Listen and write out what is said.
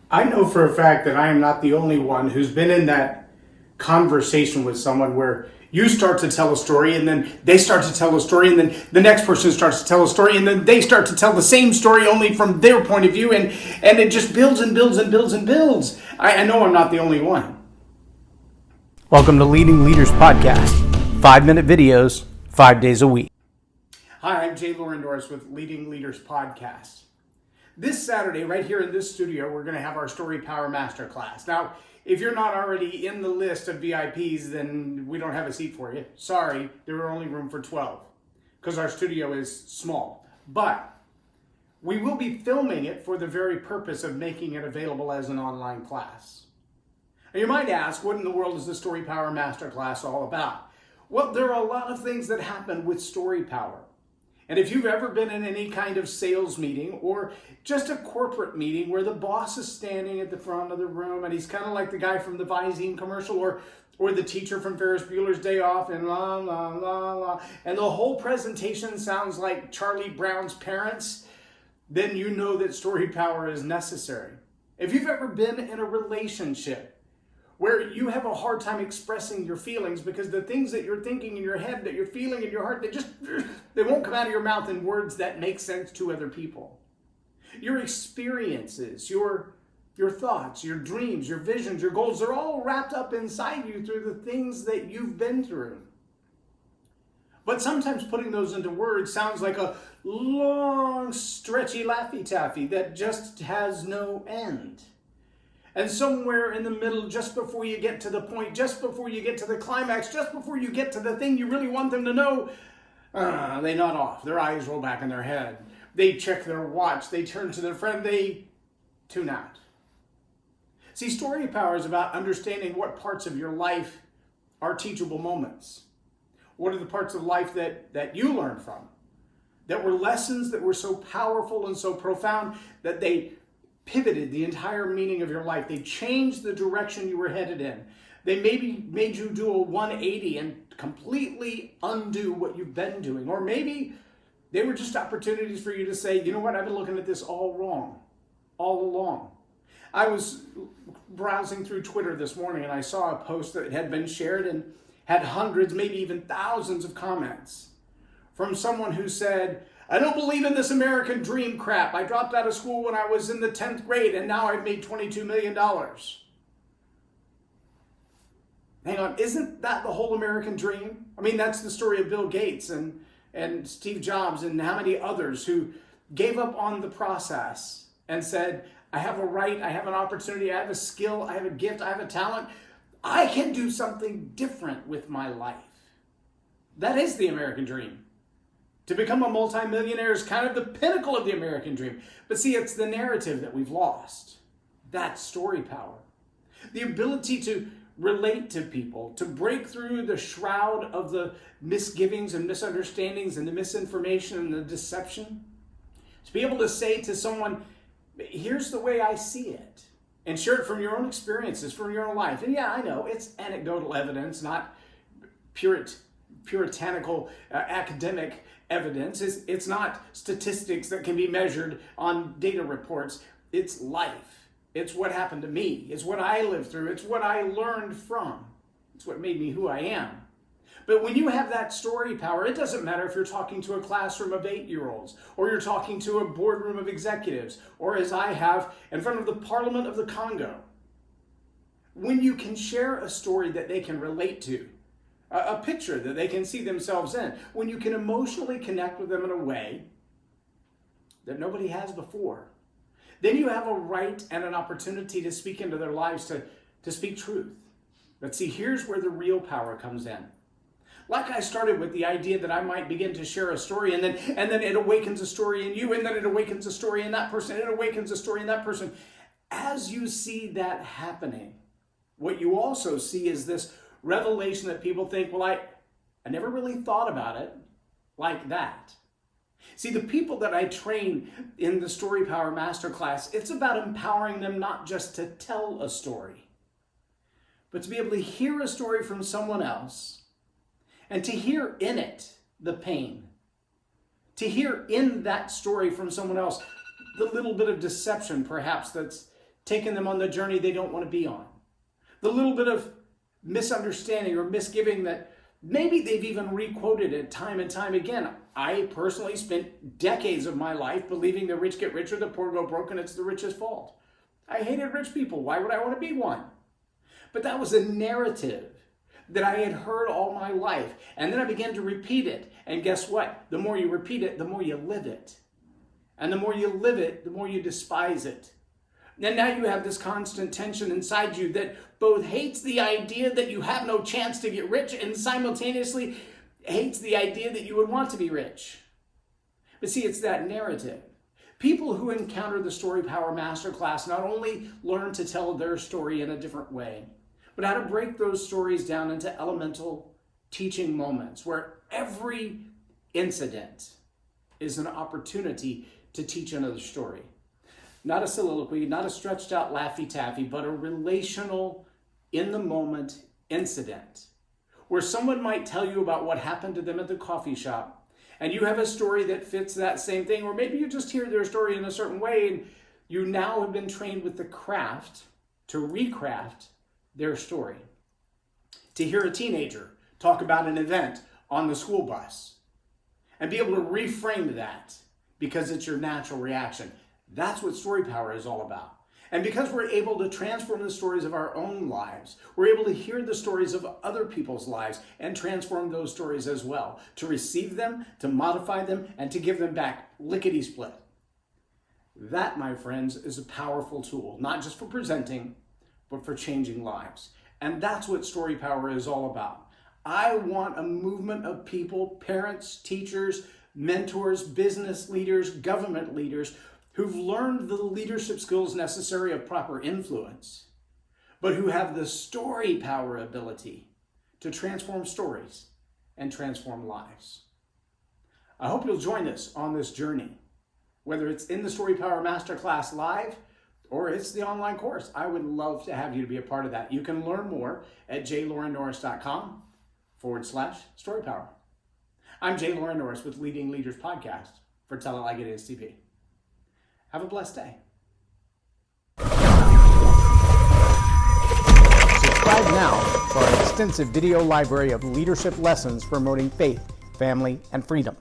I know for a fact that I am not the only one who's been in that conversation with someone where you start to tell a story and then they start to tell a story and then the next person starts to tell a story and then they start to tell the same story only from their point of view, and it just builds and builds and builds and builds. I know I'm not the only one. Welcome to Leading Leaders Podcast, 5-minute videos, 5 days a week. Hi, I'm Loren Norris with Leading Leaders Podcast. This Saturday, right here in this studio, we're going to have our StoryPower Masterclass. Now, if you're not already in the list of VIPs, then we don't have a seat for you. Sorry, there are only room for 12 because our studio is small. But we will be filming it for the very purpose of making it available as an online class. And you might ask, what in the world is the StoryPower Masterclass all about? Well, there are a lot of things that happen with StoryPower. And if you've ever been in any kind of sales meeting or just a corporate meeting where the boss is standing at the front of the room and he's kind of like the guy from the Visine commercial or the teacher from Ferris Bueller's Day Off and la, la, la, la, and the whole presentation sounds like Charlie Brown's parents, then you know that StoryPower is necessary. If you've ever been in a relationship where you have a hard time expressing your feelings because the things that you're thinking in your head, that you're feeling in your heart, they won't come out of your mouth in words that make sense to other people. Your experiences, your thoughts, your dreams, your visions, your goals, they're all wrapped up inside you through the things that you've been through. But sometimes putting those into words sounds like a long, stretchy Laffy Taffy that just has no end. And somewhere in the middle, just before you get to the point, just before you get to the climax, just before you get to the thing you really want them to know, they nod off. Their eyes roll back in their head. They check their watch. They turn to their friend. They tune out. See, StoryPower is about understanding what parts of your life are teachable moments. What are the parts of life that you learned from? That were lessons that were so powerful and so profound that they pivoted the entire meaning of your life. They changed the direction you were headed in. They maybe made you do a 180 and completely undo what you've been doing. Or maybe they were just opportunities for you to say, you know what, I've been looking at this all wrong, all along. I was browsing through Twitter this morning and I saw a post that had been shared and had hundreds, maybe even thousands of comments from someone who said, I don't believe in this American dream crap. I dropped out of school when I was in the 10th grade and now I've made $22 million. Hang on, isn't that the whole American dream? I mean, that's the story of Bill Gates and Steve Jobs and how many others who gave up on the process and said, I have a right, I have an opportunity, I have a skill, I have a gift, I have a talent. I can do something different with my life. That is the American dream. To become a multimillionaire is kind of the pinnacle of the American dream. But see, it's the narrative that we've lost. That's StoryPower. The ability to relate to people, to break through the shroud of the misgivings and misunderstandings and the misinformation and the deception. To be able to say to someone, here's the way I see it. And share it from your own experiences, from your own life. And yeah, I know, it's anecdotal evidence, not puritanical academic evidence. It's not statistics that can be measured on data reports. It's life. It's what happened to me. It's what I lived through. It's what I learned from. It's what made me who I am. But when you have that story power, it doesn't matter if you're talking to a classroom of 8-year-olds, or you're talking to a boardroom of executives, or as I have in front of the Parliament of the Congo. When you can share a story that they can relate to, a picture that they can see themselves in, when you can emotionally connect with them in a way that nobody has before, then you have a right and an opportunity to speak into their lives, to speak truth. But see, here's where the real power comes in. Like I started with the idea that I might begin to share a story and then it awakens a story in you, and then it awakens a story in that person, and it awakens a story in that person. As you see that happening, what you also see is this revelation that people think, well, I never really thought about it like that. See, the people that I train in the StoryPower Masterclass, it's about empowering them not just to tell a story, but to be able to hear a story from someone else and to hear in it the pain, to hear in that story from someone else the little bit of deception perhaps that's taken them on the journey they don't want to be on. The little bit of misunderstanding or misgiving that maybe they've even re-quoted it time and time again. I personally spent decades of my life believing the rich get richer, the poor go broke, and it's the rich's fault. I hated rich people. Why would I want to be one? But that was a narrative that I had heard all my life. And then I began to repeat it. And guess what? The more you repeat it, the more you live it. And the more you live it, the more you despise it. And now you have this constant tension inside you that both hates the idea that you have no chance to get rich and simultaneously hates the idea that you would want to be rich. But see, it's that narrative. People who encounter the StoryPower Masterclass not only learn to tell their story in a different way, but how to break those stories down into elemental teaching moments where every incident is an opportunity to teach another story. Not a soliloquy, not a stretched out Laffy Taffy, but a relational, in the moment incident where someone might tell you about what happened to them at the coffee shop, and you have a story that fits that same thing, or maybe you just hear their story in a certain way and you now have been trained with the craft to recraft their story. To hear a teenager talk about an event on the school bus and be able to reframe that because it's your natural reaction. That's what StoryPower is all about. And because we're able to transform the stories of our own lives, we're able to hear the stories of other people's lives and transform those stories as well, to receive them, to modify them, and to give them back lickety-split. That, my friends, is a powerful tool, not just for presenting, but for changing lives. And that's what StoryPower is all about. I want a movement of people, parents, teachers, mentors, business leaders, government leaders, who've learned the leadership skills necessary of proper influence, but who have the story power ability to transform stories and transform lives. I hope you'll join us on this journey, whether it's in the StoryPower Masterclass live or it's the online course. I would love to have you to be a part of that. You can learn more at jlorennorris.com/StoryPower. I'm J. Loren Norris with Leading Leaders Podcast for Tell It Like It Is TV. Have a blessed day. Subscribe now for our extensive video library of leadership lessons promoting faith, family, and freedom.